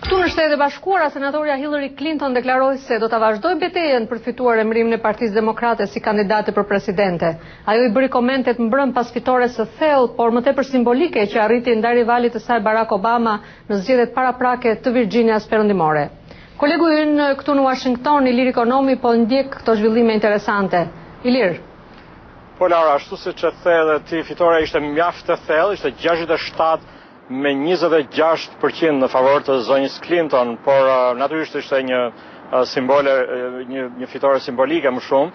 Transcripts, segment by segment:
Këtu në Shtetet e Bashkuara, senatorja Hillary Clinton deklaroi se do ta vazhdojë betejën për fituar emërimin e Partisë Demokrate si kandidate për presidente. Ajo i bëri komentet mbrëm pas fitores së thellë, por më tepër simbolike që arriti ndaj rivalit të saj Barack Obama në zgjedhjet paraprake të Virginias Perëndimore. Kolegu ynë këtu në Washington, Ilir Ekonomi, po ndjek këto zhvillime interesante. Ilir. Po Lara, ashtu siç e the edhe ti, fitoria ishte mjaft e thellë, ishte 67 me 26% në favor të zonjës Clinton, por natyrisht ishte një fitore simbolike më shumë,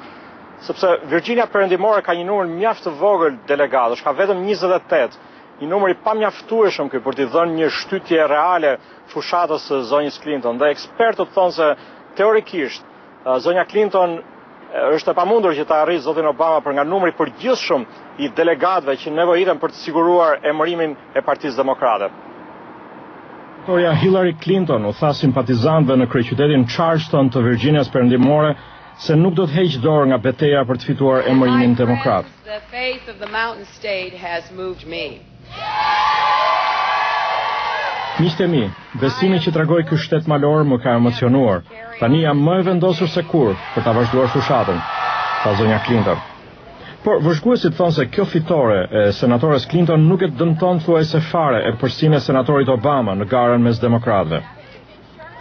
sepse Virginia Perëndimore ka një numër mjaft të vogël delegatësh, ka vetëm 28, një numër i pamjaftueshëm ky për t'i dhënë një shtytje reale fushatës së zonjës Clinton. Dhe ekspertët thonë se teorikisht zonja Clinton është e pamundur që ta arrijë zotin Obama për nga numri përgjithshëm i delegatëve që nevojiten për të siguruar emërimin e Partisë Demokrate. Senatorja Hillary Clinton u tha simpatizantëve në kryeqytetin Charleston të Virginias Perëndimore se nuk do të heqë dorë nga betejë për të fituar emërimin demokrat. Miqtë e mi, besimi që tregoi ky shtet malor më ka emocionuar. Tani jam më e vendosur se kur për ta vazhduar fushatën, tha zonja Clinton. Por vëzhguesit thonë se kjo fitore e senatores Clinton nuk e dëmton thuajse fare e përsinë e senatorit Obama në garën mes demokratëve.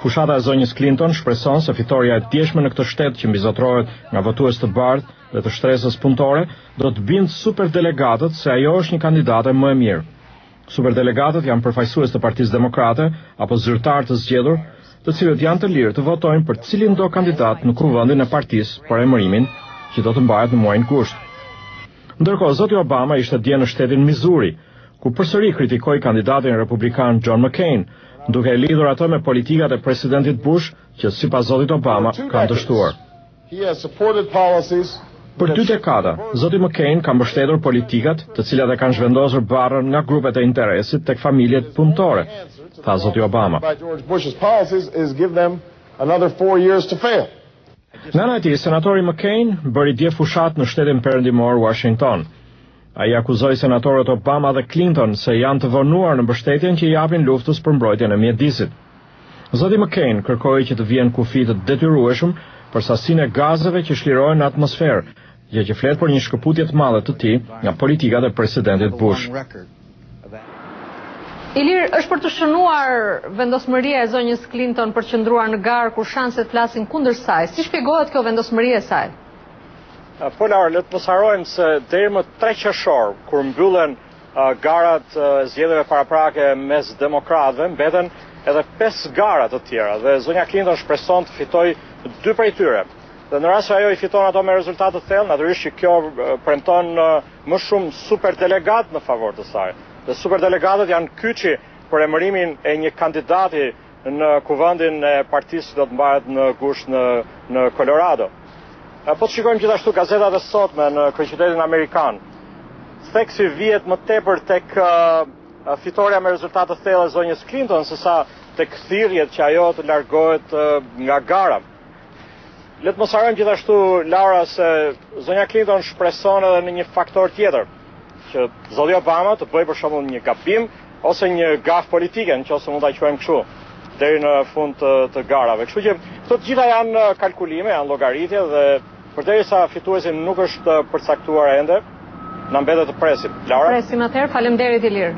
Fushata e zonjës Clinton shpreson se fitoria e djeshme në këtë shtet që mbizotërohet nga votues të bardhë dhe të shtresës punëtore do të bindë superdelegatët se ajo është një kandidate më e mirë. Superdelegatët janë përfaqësues të Partisë Demokrate apo zyrtar të zgjedhur, të cilët janë të lirë të votojnë për cilin do kandidat në kuvendin e partisë për emërimin që do të mbahet në muajin gusht. Ndërkohë, zoti Obama ishte dje në shtetin Missouri, ku përsëri kritikoi kandidatin republikan John McCain, duke e lidhur atë me politikat e presidentit Bush që sipas zotit Obama kanë dështuar. Për 2 dekada, zoti McCain ka mbështetur politikat të cilat e kanë zhvendosur barrën nga grupet e interesit tek familjet punëtore, tha zoti Obama. Nga ana e tij, senatori McCain bëri dje fushat në shtetin perëndimor Washington. Ai akuzoi senatorët Obama dhe Clinton se janë të vonuar në mbështetjen që i japin luftës për mbrojtjen e mjedisit. Zoti McCain kërkoi që të vijnë kufi të detyrueshëm për sasinë e gazeve që shlirohen në atmosferë, gjë që flet për një shkëputje të madhe të tij nga politikat e presidentit Bush. Ilir, është për të shënuar vendosmëria e zonjës Clinton për të qëndruar në garë kur shanset flasin kundër saj. Si shpjegohet kjo vendosmëri e saj? Po Lara, le të mos harrojmë se deri më 3 qershor, kur mbyllen garat zgjedhjeve paraprake mes demokratëve, mbeten edhe 5 gara të tjera dhe zonja Clinton shpreson të fitojë 2 prej tyre. Dhe në rast se ajo i fiton ato me rezultate të thellë, natyrisht që kjo premton më shumë superdelegat në favor të saj. Dhe superdelegatët janë kyçi për emërimin e një kandidati në kuvendin e partisë që do të mbahet në gusht në Colorado. Po të shikojmë gjithashtu gazetat e sotme në kryeqytetin amerikan. Theksi vihet më tepër tek fitoria me rezultate të thellë e zonjës Clinton sesa tek thirrjet që ajo të largohet nga gara. Le të mos harrojmë gjithashtu, Laura, se zonja Clinton shpreson edhe në një faktor tjetër, që zoti Obama të bëjë për shembull një gabim ose një gaf politike, nëse mund ta quajmë kështu, deri në fund të garave. Kështu që këto të gjitha janë kalkulime, janë llogaritje dhe përderisa fituesi nuk është përcaktuar ende, na mbetet të presim. Laura? Presim atëherë, faleminderit Ilir.